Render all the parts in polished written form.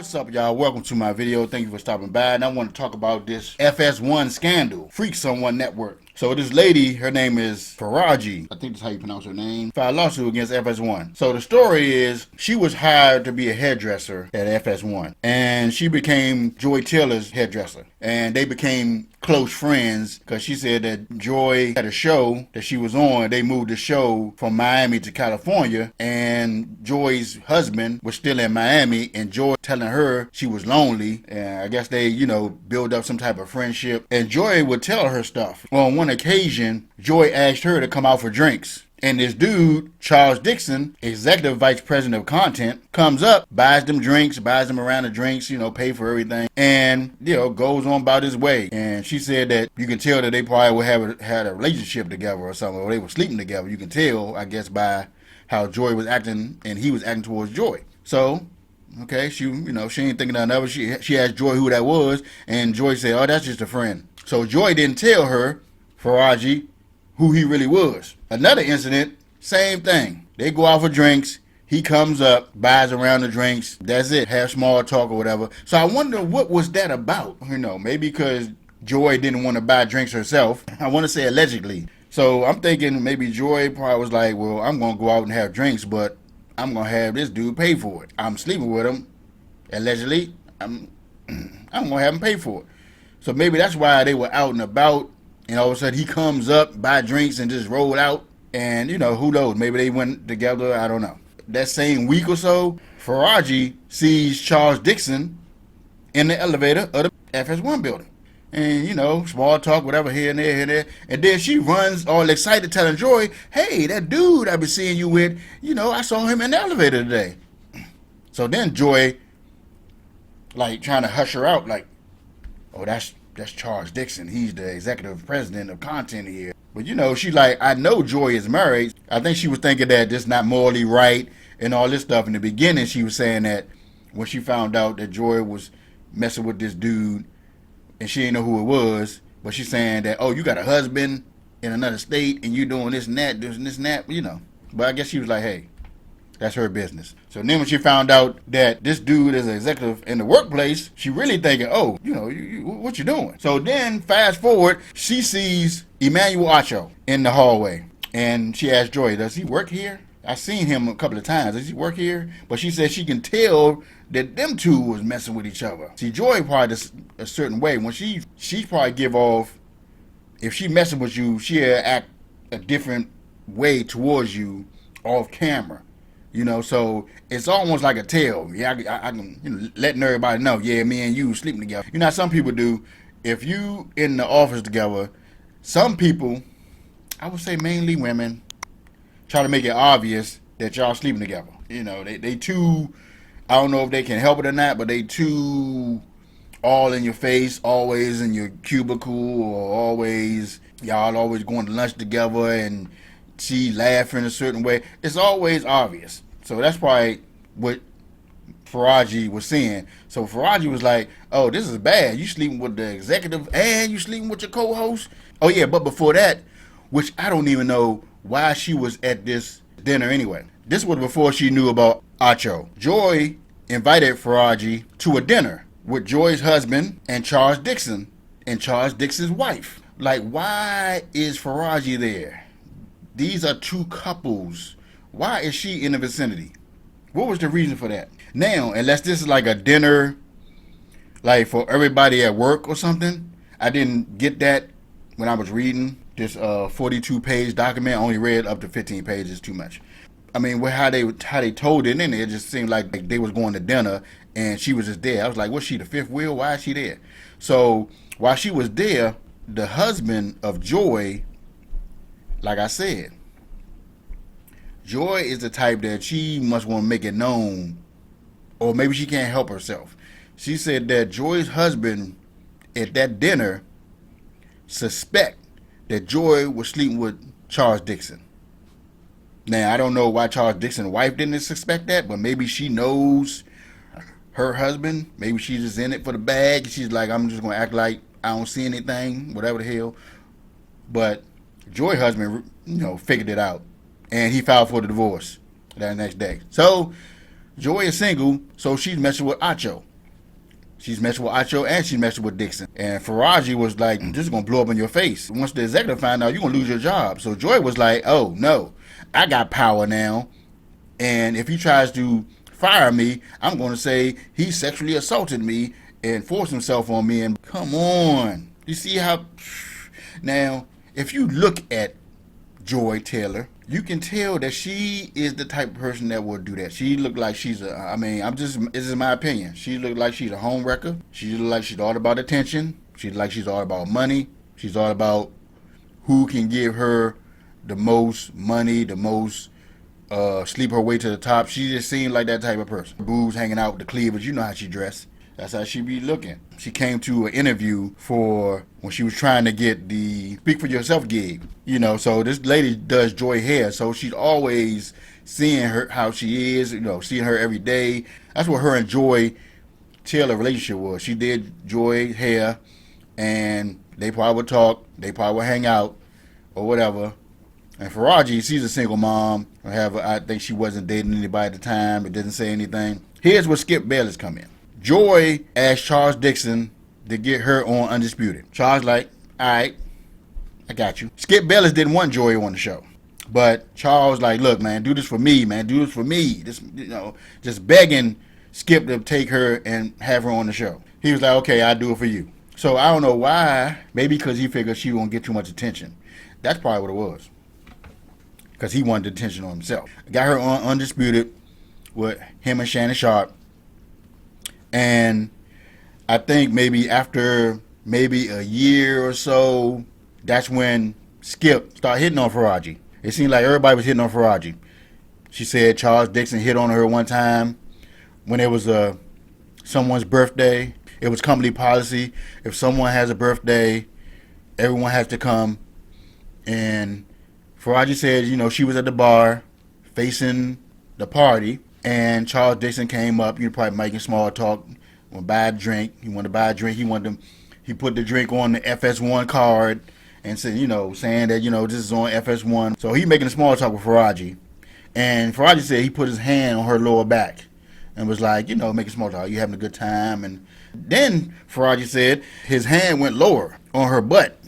What's up, y'all? Welcome to my video. Thank you for stopping by. And I want to talk about this FS1 scandal, FreaKin Network. So this lady, her name is Faraji. I think that's how you pronounce her name. Filed a lawsuit against FS1. So the story is she was hired to be a hairdresser at FS1. And she became Joy Taylor's hairdresser. And they became close friends because she said that Joy had a show that she was on. They moved the show from Miami to California. And Joy's husband was still in Miami. And Joy telling her she was lonely. And I guess they, build up some type of friendship. And Joy would tell her stuff. On one occasion, Joy asked her to come out for drinks. And this dude, Charles Dixon, executive vice president of content, comes up, buys them drinks, buys them around the drinks, pay for everything, and, goes on about his way. And she said that you can tell that they probably would had a relationship together or something, or they were sleeping together. You can tell, I guess, by how Joy was acting and he was acting towards Joy. So, okay, she ain't thinking nothing of it. She asked Joy who that was, and Joy said, oh, that's just a friend. So Joy didn't tell her, Faraji, who he really was. Another incident, same thing. They go out for drinks. He comes up, buys around the drinks. That's it. Have small talk or whatever. So I wonder what was that about? Maybe because Joy didn't want to buy drinks herself. I want to say allegedly. So I'm thinking maybe Joy probably was like, well, I'm going to go out and have drinks, but I'm going to have this dude pay for it. I'm sleeping with him. Allegedly, I'm going to have him pay for it. So maybe that's why they were out and about. And all of a sudden he comes up, buy drinks, and just roll out. And, who knows? Maybe they went together. I don't know. That same week or so, Faraji sees Charles Dixon in the elevator of the FS1 building. And, small talk, whatever, here and there, here and there. And then she runs all excited telling Joy, hey, that dude I've been seeing you with, I saw him in the elevator today. So then Joy, trying to hush her out, oh, that's Charles Dixon. He's the executive president of content here. But she I know Joy is married. I think she was thinking that this not morally right and all this stuff. In the beginning, she was saying that when she found out that Joy was messing with this dude and she didn't know who it was, but she's saying that, oh, you got a husband in another state and you doing this and that, this and that, But I guess she was like, hey, that's her business. So then when she found out that this dude is an executive in the workplace, she really thinking, oh, what you doing? So then fast forward, she sees Emmanuel Acho in the hallway. And she asked Joy, does he work here? I seen him a couple of times. Does he work here? But she said she can tell that them two was messing with each other. See, Joy probably a certain way. When she probably give off, if she messing with you, she'll act a different way towards you off camera. So it's almost like a tale. Yeah, I can, letting everybody know, yeah, me and you sleeping together. How some people do. If you in the office together, some people, I would say mainly women, try to make it obvious that y'all sleeping together. They too, I don't know if they can help it or not, but they too all in your face, always in your cubicle, or y'all always going to lunch together and she laughing a certain way. It's always obvious. So that's probably what Faraji was saying. So Faraji was like, oh, this is bad. You sleeping with the executive and you sleeping with your co-host? Oh, yeah, but before that, which I don't even know why she was at this dinner anyway. This was before she knew about Acho. Joy invited Faraji to a dinner with Joy's husband and Charles Dixon and Charles Dixon's wife. Why is Faraji there? These are two couples. Why is she in the vicinity? What was the reason for that? Now, unless this is like a dinner, for everybody at work or something, I didn't get that when I was reading this 42-page document. I only read up to 15 pages, too much. I mean, how they told it in there, it just seemed like they was going to dinner and she was just there. I was like, was she the fifth wheel? Why is she there? So while she was there, the husband of Joy, like I said, Joy is the type that she must want to make it known, or maybe she can't help herself. She said that Joy's husband at that dinner suspect that Joy was sleeping with Charles Dixon. Now, I don't know why Charles Dixon's wife didn't suspect that, but maybe she knows her husband. Maybe she's just in it for the bag. She's like, I'm just going to act like I don't see anything, whatever the hell. But Joy's husband, figured it out. And he filed for the divorce that next day. So Joy is single, so she's messing with Acho. She's messing with Acho and she's messing with Dixon. And Faraji was like, this is going to blow up in your face. Once the executive find out, you're going to lose your job. So Joy was like, oh, no, I got power now. And if he tries to fire me, I'm going to say he sexually assaulted me and forced himself on me. And come on. You see how... Now, if you look at Joy Taylor, you can tell that she is the type of person that would do that. She looked like she's this is my opinion. She looked like she's a home wrecker. She looked like she's all about attention. She looked like she's all about money. She's all about who can give her the most money, the most sleep her way to the top. She just seemed like that type of person. Boobs hanging out with the cleavage. You know how she dressed. That's how she be looking. She came to an interview for when she was trying to get the Speak for Yourself gig. You know, so this lady does Joy hair, so she's always seeing her how she is, you know, seeing her every day. That's what her and Joy Taylor relationship was. She did Joy hair, and they probably would talk, they probably would hang out, or whatever. And Faraji, she's a single mom. I think she wasn't dating anybody at the time. It didn't say anything. Here's where Skip Bayless come in. Joy asked Charles Dixon to get her on Undisputed. Charles like, all right, I got you. Skip Bayless didn't want Joy on the show. But Charles like, look, man, do this for me, man. Do this for me. This, you know, just begging Skip to take her and have her on the show. He was like, okay, I'll do it for you. So I don't know why. Maybe because he figured she won't get too much attention. That's probably what it was. Because he wanted attention on himself. Got her on Undisputed with him and Shannon Sharp. And I think maybe after maybe a year or so, that's when Skip started hitting on Faraji. It seemed like everybody was hitting on Faraji. She said Charles Dixon hit on her one time when it was someone's birthday. It was company policy. If someone has a birthday, everyone has to come. And Faraji said, you know, she was at the bar facing the party. And Charles Dixon came up, you know, probably making small talk, want to buy a drink. He wanted to buy a drink. He put the drink on the FS1 card and said, you know, saying that, you know, this is on FS1. So he making a small talk with Faraji. And Faraji said he put his hand on her lower back and was like, you know, making small talk. You having a good time? And then Faraji said his hand went lower on her butt.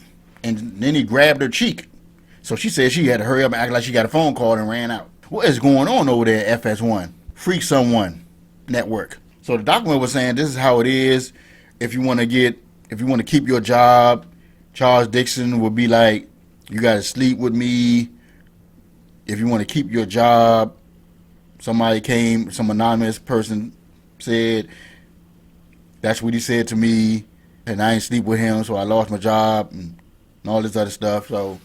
And then he grabbed her cheek. So she said she had to hurry up and act like she got a phone call and ran out. What is going on over there at FS1? FS1 network. So the document was saying this is how it is. If you want to keep your job, Charles Dixon would be like, you got to sleep with me. If you want to keep your job, some anonymous person said, that's what he said to me, and I ain't sleep with him, so I lost my job and all this other stuff. So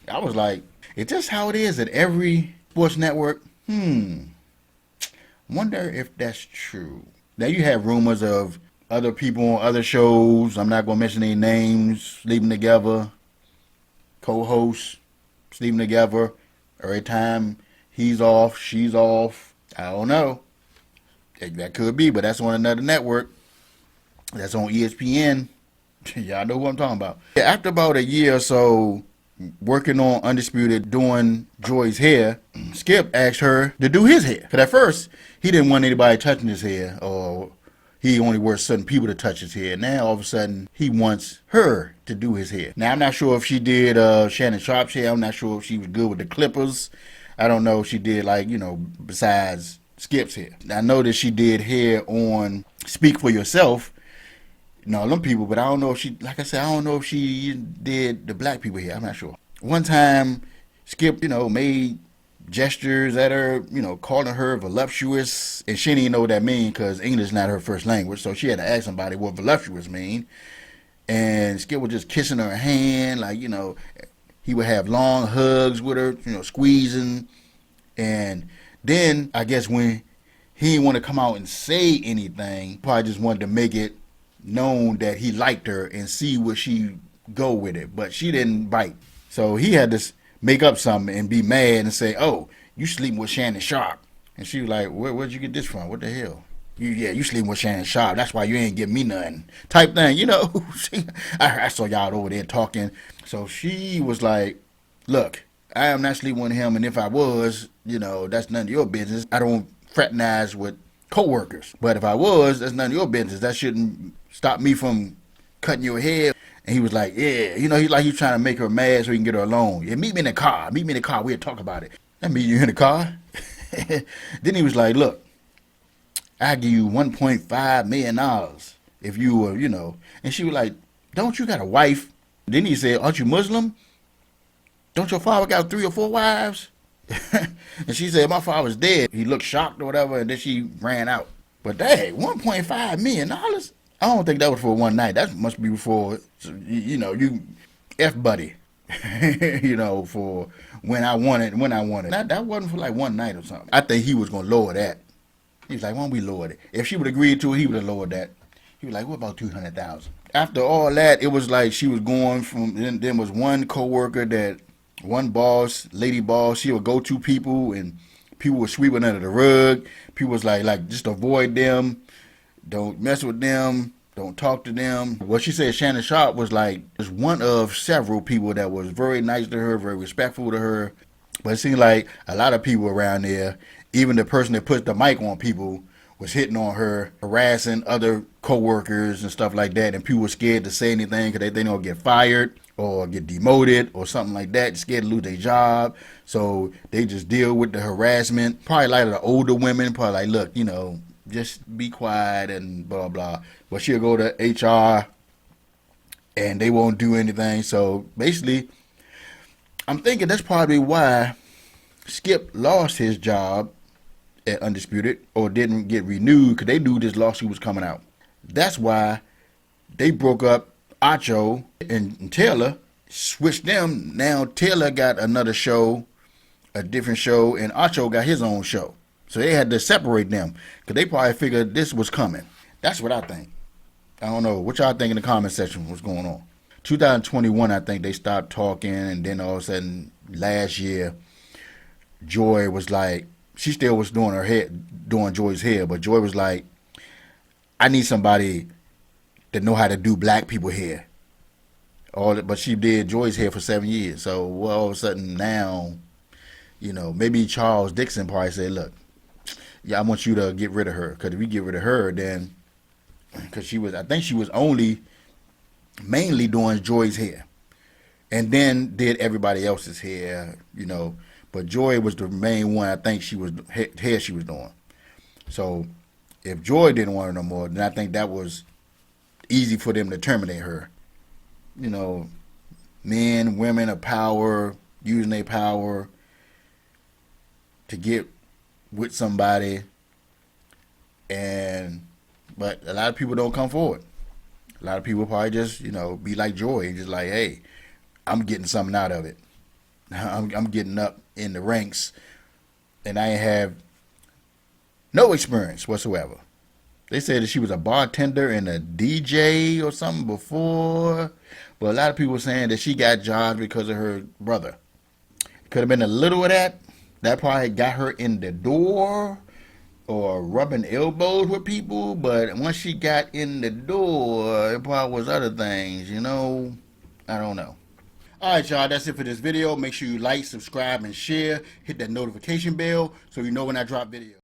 I was like, is this how it is at every sports network? Wonder if that's true. Now you have rumors of other people on other shows. I'm not going to mention any names. Sleeping together. Co-hosts. Sleeping together. Every time he's off, she's off. I don't know. That could be, but that's on another network. That's on ESPN. Y'all know who I'm talking about. After about a year or so working on Undisputed, doing Joy's hair, Skip asked her to do his hair. Because at first, he didn't want anybody touching his hair, or he only wants certain people to touch his hair. Now, all of a sudden, he wants her to do his hair. Now, I'm not sure if she did Shannon Sharp's hair. I'm not sure if she was good with the clippers. I don't know if she did, like, you know, besides Skip's hair. I know that she did hair on Speak for Yourself. No, them people, but I don't know if she, like I said, I don't know if she did the black people here. I'm not sure. One time, Skip, you know, made gestures at her, you know, calling her voluptuous, and she didn't even know what that mean because English is not her first language, so she had to ask somebody what voluptuous mean. And Skip was just kissing her hand, like, you know, he would have long hugs with her, you know, squeezing. And then, I guess when he didn't want to come out and say anything, probably just wanted to make it known that he liked her and see where she go with it, but she didn't bite. So he had to make up something and be mad and say, oh, you sleeping with Shannon Sharp. And she was like, where'd you get this from? What the hell? You sleeping with Shannon Sharp. That's why you ain't give me nothing. Type thing, you know. I saw y'all over there talking. So she was like, look, I am not sleeping with him, and if I was, you know, that's none of your business. I don't fraternize with co-workers. But if I was, that's none of your business. That shouldn't stop me from cutting your hair. And he was like, yeah, you know, he's trying to make her mad so he can get her alone. Yeah, meet me in the car. Meet me in the car. We'll talk about it. I meet you in the car. Then he was like, look, I'll give you $1.5 million if you were, you know. And she was like, don't you got a wife? Then he said, aren't you Muslim? Don't your father got 3 or 4 wives? And she said, my father's dead. He looked shocked or whatever, and then she ran out. But dang, $1.5 million? I don't think that was for one night. That must be for, you know, you F buddy. You know, for when I want it. That wasn't for like one night or something. I think he was going to lower that. He was like, why don't we lower it? If she would agree to it, he would have lowered that. He was like, what about 200,000? After all that, it was like she was going from, then was one coworker that, one boss, lady boss, she would go to people and people would sweep it under the rug. People was like just avoid them. Don't mess with them. Don't talk to them. What she said, Shannon Sharp was like, was one of several people that was very nice to her, very respectful to her. But it seemed like a lot of people around there, even the person that puts the mic on people, was hitting on her, harassing other coworkers and stuff like that. And people were scared to say anything because they don't get fired or get demoted or something like that, scared to lose their job. So they just deal with the harassment. Probably a lot of the older women, probably like, look, you know, just be quiet and blah, blah. But she'll go to HR and they won't do anything. So basically, I'm thinking that's probably why Skip lost his job at Undisputed or didn't get renewed because they knew this lawsuit was coming out. That's why they broke up Acho and Taylor, switched them. Now Taylor got another show, a different show, and Acho got his own show. So they had to separate them because they probably figured this was coming. That's what I think. I don't know. What y'all think in the comment section? What's going on? 2021, I think they stopped talking, and then all of a sudden, last year, Joy was like, she still was doing her hair, doing Joy's hair, but Joy was like, I need somebody that know how to do black people hair. But she did Joy's hair for 7 years. So all of a sudden now, you know, maybe Charles Dixon probably said, look, yeah, I want you to get rid of her. Because if we get rid of her, then, because I think she was only mainly doing Joy's hair. And then did everybody else's hair, you know. But Joy was the main one. I think hair she was doing. So if Joy didn't want her no more, then I think that was easy for them to terminate her. You know, men, women of power, using their power to get with somebody, but a lot of people don't come forward. A lot of people probably just, you know, be like Joy, just like, hey, I'm getting something out of it. I'm getting up in the ranks, and I have no experience whatsoever. They said that she was a bartender and a DJ or something before, but a lot of people were saying that she got jobs because of her brother. Could have been a little of that. That probably got her in the door or rubbing elbows with people, but once she got in the door, it probably was other things, you know? I don't know. Alright, y'all, that's it for this video. Make sure you like, subscribe, and share. Hit that notification bell so you know when I drop videos.